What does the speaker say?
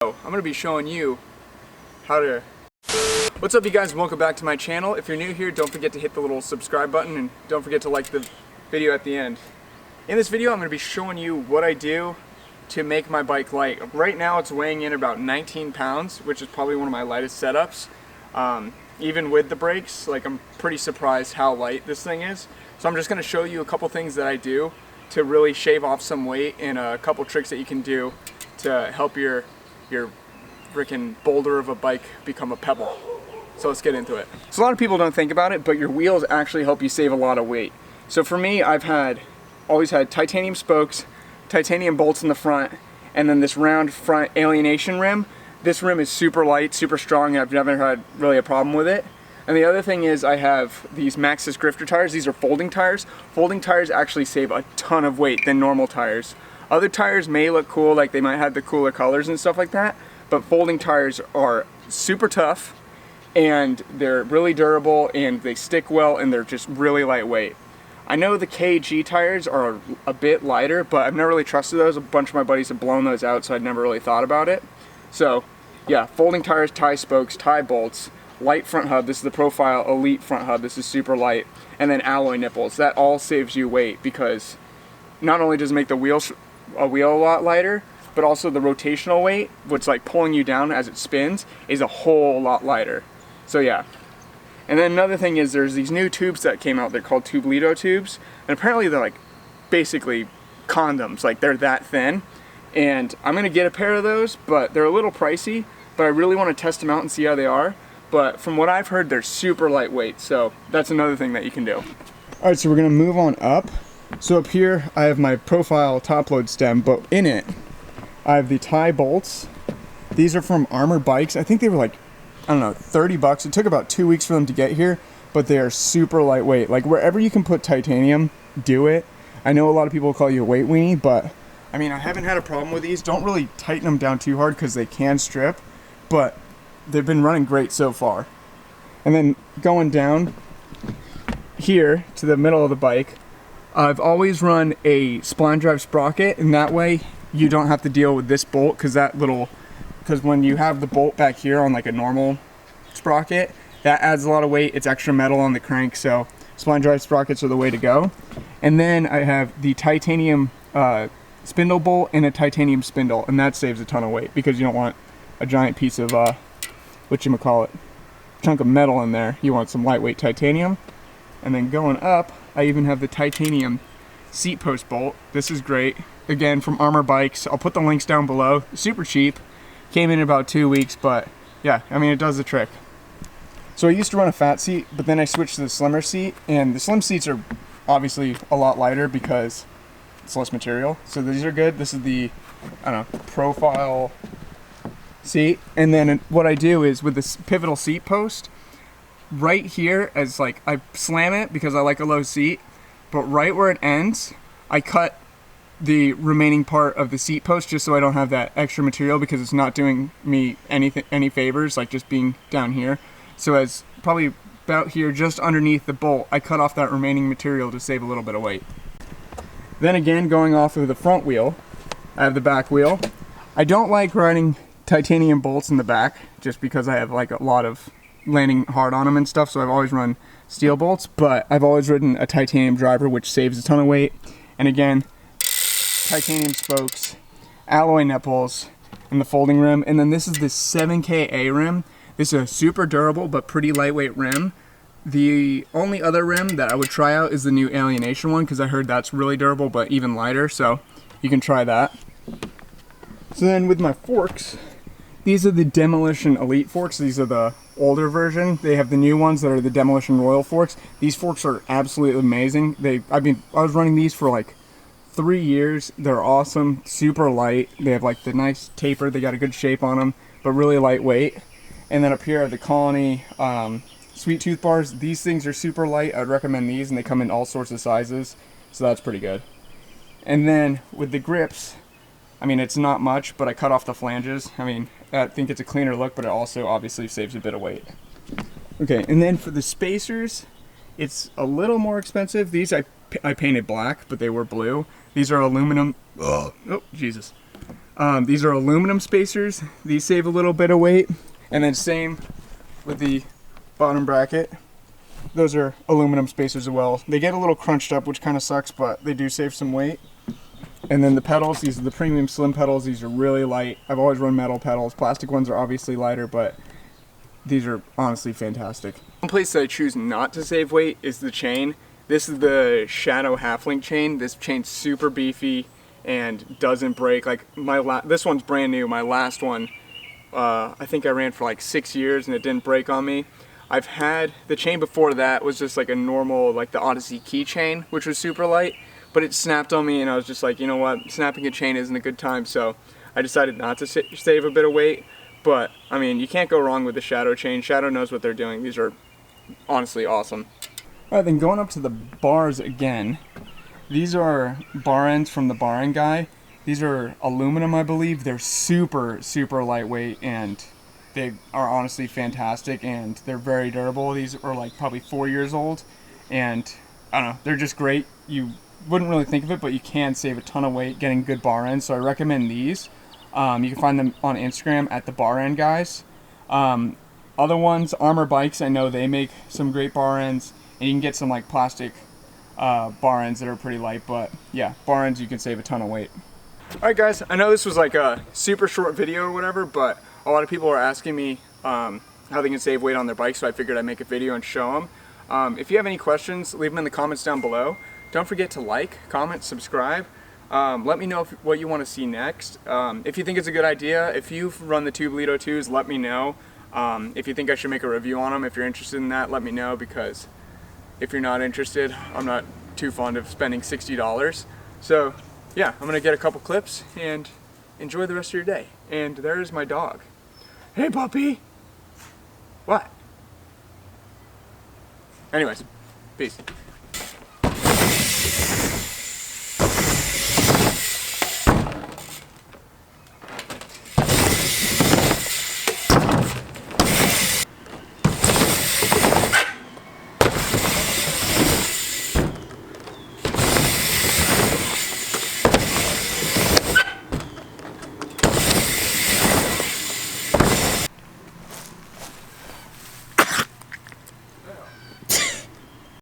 I'm going to be showing you how to... What's up you guys, welcome back to my channel. If you're new here, don't forget to hit the little subscribe button and don't forget to like the video at the end. In this video I'm going to be showing you what I do to make my bike light. Right now it's weighing in about 19 pounds, which is probably one of my lightest setups. Even with the brakes, like, I'm pretty surprised how light this thing is. So I'm just going to show you a couple things that I do to really shave off some weight and a couple tricks that you can do to help your freaking boulder of a bike become a pebble. So let's get into it. So a lot of people don't think about it, but your wheels actually help you save a lot of weight. So for me, I've always had titanium spokes, titanium bolts in the front, and then this round front alienation rim. This rim is super light, super strong, and I've never had really a problem with it. And the other thing is I have these Maxxis grifter tires. These are folding tires. Folding tires actually save a ton of weight than normal tires. Other tires may look cool, like they might have the cooler colors and stuff like that, but folding tires are super tough and they're really durable and they stick well and they're just really lightweight. I know the KG tires are a bit lighter, but I've never really trusted those. A bunch of my buddies have blown those out, so I'd never really thought about it. So yeah, folding tires, tie spokes, tie bolts, light front hub. This is the Profile Elite front hub. This is super light. And then alloy nipples. That all saves you weight because not only does it make the wheel a lot lighter, but also the rotational weight, what's like pulling you down as it spins, is a whole lot lighter. So yeah. And then another thing is there's these new tubes that came out. They're called Tubelito tubes. And apparently they're like basically condoms. Like they're that thin. And I'm going to get a pair of those, but they're a little pricey. But I really want to test them out and see how they are. But from what I've heard, they're super lightweight. So that's another thing that you can do. Alright, so we're going to move on up. So up here I have my Profile top load stem, but in it I have the tie bolts. These are from Armor Bikes. I think they were like, I don't know, 30 bucks. It took about 2 weeks for them to get here, but they are super lightweight. Like wherever you can put titanium, do it. I know a lot of people call you a weight weenie, but I mean, I haven't had a problem with these. Don't really tighten them down too hard because they can strip, but they've been running great so far. And then going down here to the middle of the bike, I've always run a spline drive sprocket, and that way you don't have to deal with this bolt, because when you have the bolt back here on like a normal sprocket, that adds a lot of weight. It's extra metal on the crank, so spline drive sprockets are the way to go. And then I have the titanium spindle bolt and a titanium spindle, and that saves a ton of weight because you don't want a giant piece of chunk of metal in there. You want some lightweight titanium. And then going up, I even have the titanium seat post bolt. This is great. Again, from Armor Bikes. I'll put the links down below. Super cheap. Came in about 2 weeks, but yeah, I mean, it does the trick. So I used to run a fat seat, but then I switched to the slimmer seat, and the slim seats are obviously a lot lighter because it's less material. So these are good. This is the, I don't know, Profile seat. And then what I do is with this pivotal seat post, right here, as like I slam it because I like a low seat, but right where it ends, I cut the remaining part of the seat post just so I don't have that extra material, because it's not doing me any favors, like just being down here. So as probably about here, just underneath the bolt, I cut off that remaining material to save a little bit of weight. Then again, going off of the front wheel, I have the back wheel. I don't like running titanium bolts in the back just because I have like a lot of landing hard on them and stuff, so I've always run steel bolts, but I've always ridden a titanium driver, which saves a ton of weight. And again, titanium spokes, alloy nipples, and the folding rim. And then this is the 7K A rim. This is a super durable but pretty lightweight rim. The only other rim that I would try out is the new alienation one, because I heard that's really durable but even lighter, so you can try that. So then with my forks, these are the Demolition Elite forks. These are the older version. They have the new ones that are the Demolition Royal forks. These forks are absolutely amazing. I was running these for like 3 years. They're awesome, super light. They have like the nice taper. They got a good shape on them, but really lightweight. And then up here are the Colony Sweet Tooth bars. These things are super light. I'd recommend these, and they come in all sorts of sizes, so that's pretty good. And then with the grips, I mean, it's not much, but I cut off the flanges. I mean, I think it's a cleaner look, but it also obviously saves a bit of weight. Okay, and then for the spacers, it's a little more expensive. These I painted black, but they were blue. These are aluminum. Oh, Jesus. These are aluminum spacers. These save a little bit of weight. And then same with the bottom bracket. Those are aluminum spacers as well. They get a little crunched up, which kind of sucks, but they do save some weight. And then the pedals, these are the premium slim pedals. These are really light. I've always run metal pedals. Plastic ones are obviously lighter, but these are honestly fantastic. One place that I choose not to save weight is the chain. This is the Shadow half-link chain. This chain's super beefy and doesn't break. Like this one's brand new. My last one, I think I ran for like 6 years and it didn't break on me. I've had the chain before that was just like a normal, like the Odyssey keychain, which was super light, but it snapped on me and I was just like, you know what, snapping a chain isn't a good time, so I decided not to save a bit of weight. But I mean, you can't go wrong with the Shadow chain. Shadow knows what they're doing. These are honestly awesome. Alright, then going up to the bars again. These are bar ends from the bar end guy. These are aluminum, I believe. They're super, super lightweight and they are honestly fantastic and they're very durable. These are like probably 4 years old and I don't know, they're just great. You wouldn't really think of it, but you can save a ton of weight getting good bar ends, so I recommend these. You can find them on Instagram at the bar end guys. Other ones, Armor Bikes, I know they make some great bar ends, and you can get some like plastic bar ends that are pretty light, but yeah, bar ends you can save a ton of weight. Alright guys, I know this was like a super short video or whatever, but a lot of people are asking me how they can save weight on their bikes, so I figured I'd make a video and show them. If you have any questions, leave them in the comments down below. Don't forget to like, comment, subscribe. Let me know what you want to see next. If you think it's a good idea, if you've run the Tubolito 2s, let me know. If you think I should make a review on them, if you're interested in that, let me know, because if you're not interested, I'm not too fond of spending $60. So yeah, I'm gonna get a couple clips and enjoy the rest of your day. And there's my dog. Hey puppy! What? Anyways, peace.